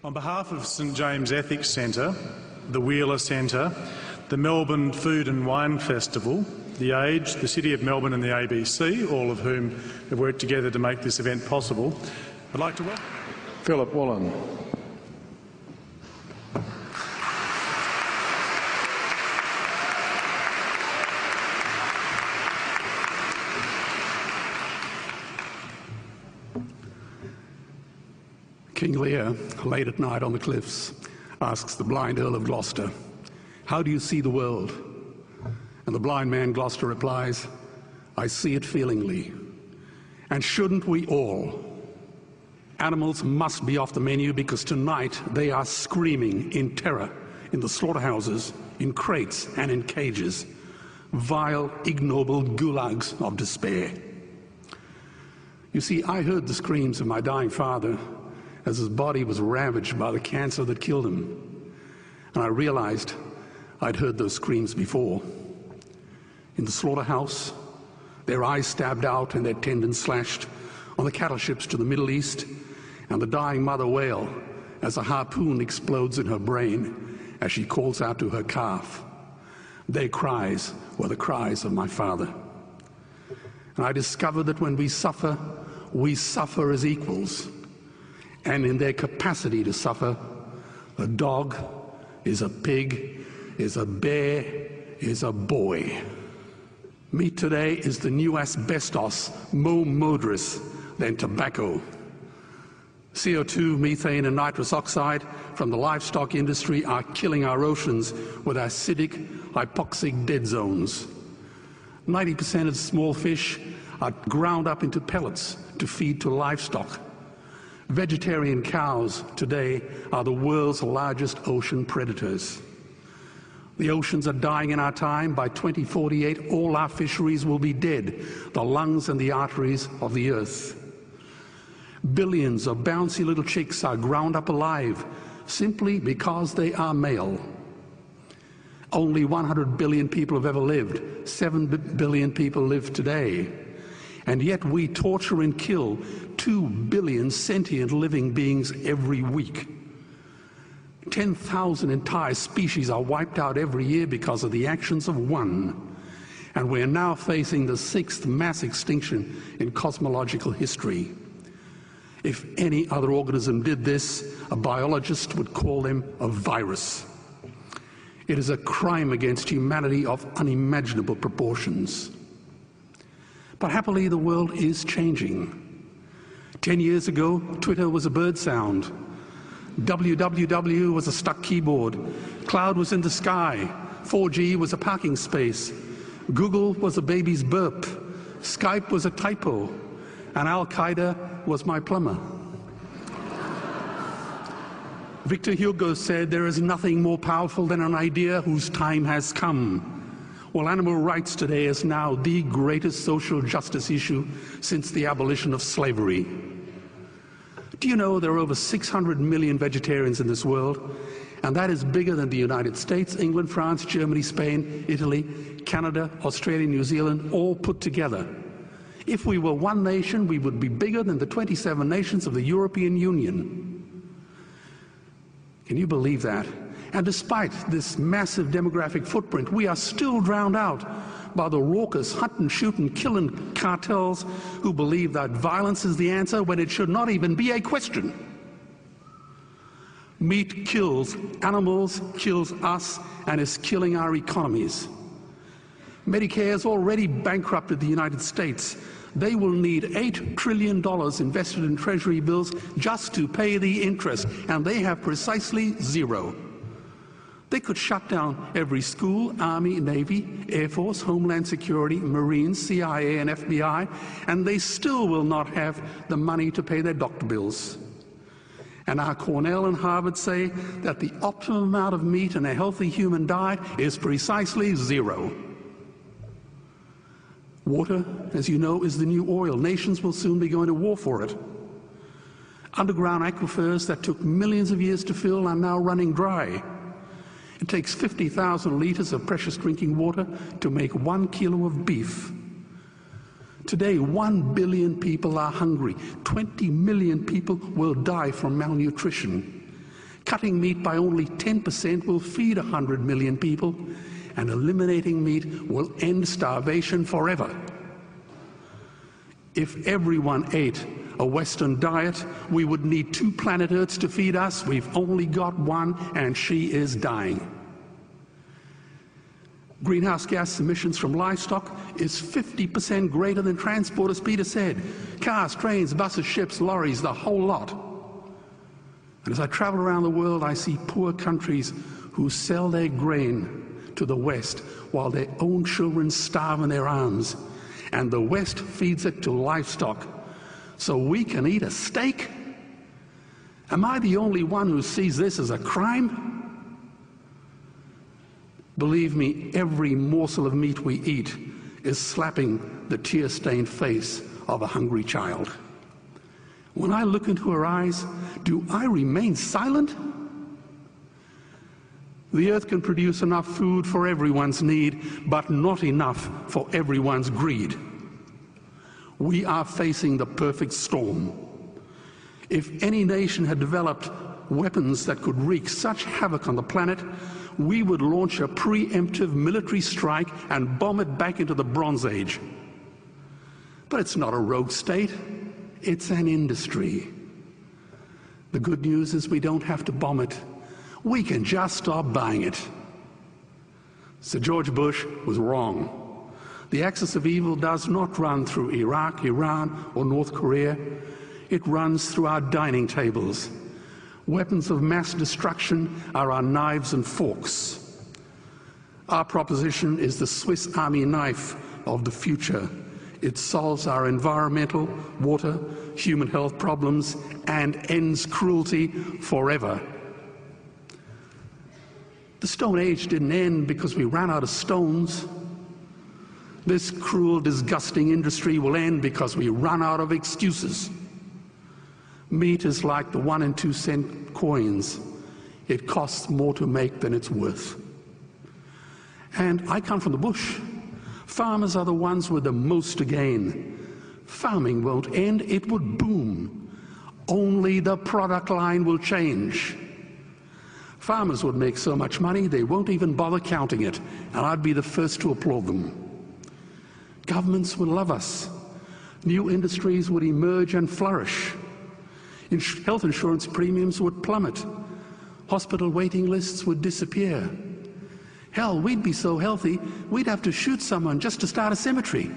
On behalf of St James Ethics Centre, the Wheeler Centre, the Melbourne Food and Wine Festival, The Age, the City of Melbourne and the ABC, all of whom have worked together to make this event possible, I'd like to welcome Philip Wollen. King Lear, late at night on the cliffs, asks the blind Earl of Gloucester, "How do you see the world?" And the blind man Gloucester replies, "I see it feelingly. And shouldn't we all? Animals must be off the menu because tonight they are screaming in terror in the slaughterhouses, in crates and in cages, vile, ignoble gulags of despair." You see, I heard the screams of my dying father as his body was ravaged by the cancer that killed him. And I realized I'd heard those screams before. In the slaughterhouse, their eyes stabbed out and their tendons slashed, on the cattle ships to the Middle East, and the dying mother wail as a harpoon explodes in her brain as she calls out to her calf. Their cries were the cries of my father. And I discovered that when we suffer as equals. And in their capacity to suffer, a dog is a pig, is a bear, is a boy. Meat today is the new asbestos, more murderous than tobacco. CO2, methane and nitrous oxide from the livestock industry are killing our oceans with acidic, hypoxic dead zones. 90% of small fish are ground up into pellets to feed to livestock. Vegetarian cows today are the world's largest ocean predators. The oceans are dying in our time. By 2048, all our fisheries will be dead, the lungs and the arteries of the earth. Billions of bouncy little chicks are ground up alive simply because they are male. Only 100 billion people have ever lived. 7 billion people live today. And yet we torture and kill 2 billion sentient living beings every week. 10,000 entire species are wiped out every year because of the actions of one. And we're now facing the 6th mass extinction in cosmological history. If any other organism did this, a biologist would call them a virus. It is a crime against humanity of unimaginable proportions. But happily, the world is changing. 10 years ago, Twitter was a bird sound. www was a stuck keyboard. Cloud was in the sky. 4G was a parking space. Google was a baby's burp. Skype was a typo. And Al-Qaeda was my plumber. Victor Hugo said, "There is nothing more powerful than an idea whose time has come." Well, animal rights today is now the greatest social justice issue since the abolition of slavery. Do you know there are over 600 million vegetarians in this world? And that is bigger than the United States, England, France, Germany, Spain, Italy, Canada, Australia, New Zealand, all put together. If we were one nation, we would be bigger than the 27 nations of the European Union. Can you believe that? And despite this massive demographic footprint, we are still drowned out by the raucous hunt and shoot and killing cartels who believe that violence is the answer when it should not even be a question. Meat kills animals, kills us, and is killing our economies. Medicare has already bankrupted the United States. They will need $8 trillion invested in Treasury bills just to pay the interest, and they have precisely zero. They could shut down every school, Army, Navy, Air Force, Homeland Security, Marines, CIA, and FBI, and they still will not have the money to pay their doctor bills. And our Cornell and Harvard say that the optimum amount of meat in a healthy human diet is precisely zero. Water, as you know, is the new oil. Nations will soon be going to war for it. Underground aquifers that took millions of years to fill are now running dry. It takes 50,000 liters of precious drinking water to make 1 kilo of beef. Today, 1 billion people are hungry. 20 million people will die from malnutrition. Cutting meat by only 10% will feed 100 million people, and eliminating meat will end starvation forever. If everyone ate a Western diet, we would need 2 planet Earths to feed us. We've only got one, and she is dying. Greenhouse gas emissions from livestock is 50% greater than transport, as Peter said. Cars, trains, buses, ships, lorries, the whole lot. And as I travel around the world, I see poor countries who sell their grain to the West while their own children starve in their arms. And the West feeds it to livestock so we can eat a steak? Am I the only one who sees this as a crime? Believe me, every morsel of meat we eat is slapping the tear-stained face of a hungry child. When I look into her eyes, do I remain silent? The earth can produce enough food for everyone's need, but not enough for everyone's greed. We are facing the perfect storm. If any nation had developed weapons that could wreak such havoc on the planet, we would launch a preemptive military strike and bomb it back into the Bronze Age. But it's not a rogue state, it's an industry. The good news is we don't have to bomb it. We can just stop buying it. Sir George Bush was wrong. The axis of evil does not run through Iraq, Iran, or North Korea. It runs through our dining tables. Weapons of mass destruction are our knives and forks. Our proposition is the Swiss Army knife of the future. It solves our environmental, water, human health problems and ends cruelty forever. The Stone Age didn't end because we ran out of stones. This cruel, disgusting industry will end because we run out of excuses. Meat is like the 1 and 2 cent coins. It costs more to make than it's worth. And I come from the bush. Farmers are the ones with the most to gain. Farming won't end, it would boom. Only the product line will change. Farmers would make so much money they won't even bother counting it, and I'd be the first to applaud them. Governments would love us. New industries would emerge and flourish. Health insurance premiums would plummet. Hospital waiting lists would disappear. Hell, we'd be so healthy, we'd have to shoot someone just to start a cemetery.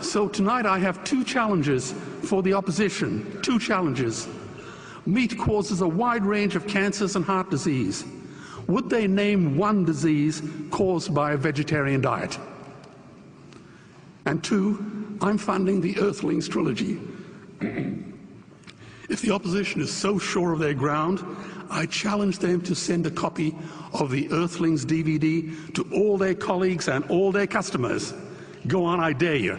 So tonight I have 2 challenges for the opposition. 2 challenges. Meat causes a wide range of cancers and heart disease. Would they name one disease caused by a vegetarian diet? And 2, I'm funding the Earthlings trilogy. If the opposition is so sure of their ground, I challenge them to send a copy of the Earthlings DVD to all their colleagues and all their customers. Go on, I dare you.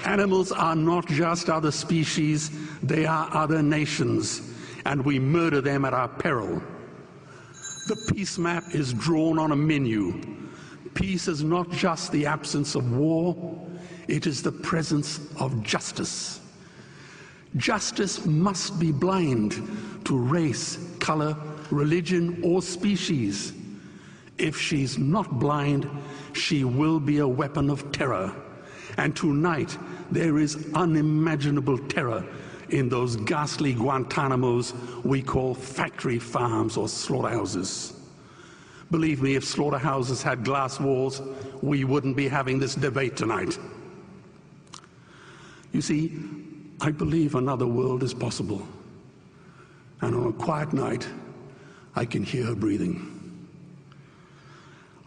Animals are not just other species, they are other nations, and we murder them at our peril. The peace map is drawn on a menu. Peace is not just the absence of war, it is the presence of justice. Justice must be blind to race, color, religion, or species. If she's not blind, she will be a weapon of terror. And tonight, there is unimaginable terror in those ghastly Guantanamos we call factory farms or slaughterhouses. Believe me, if slaughterhouses had glass walls, we wouldn't be having this debate tonight. You see, I believe another world is possible. And on a quiet night, I can hear her breathing.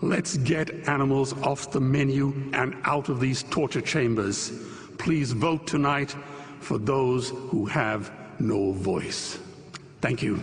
Let's get animals off the menu and out of these torture chambers. Please vote tonight for those who have no voice. Thank you.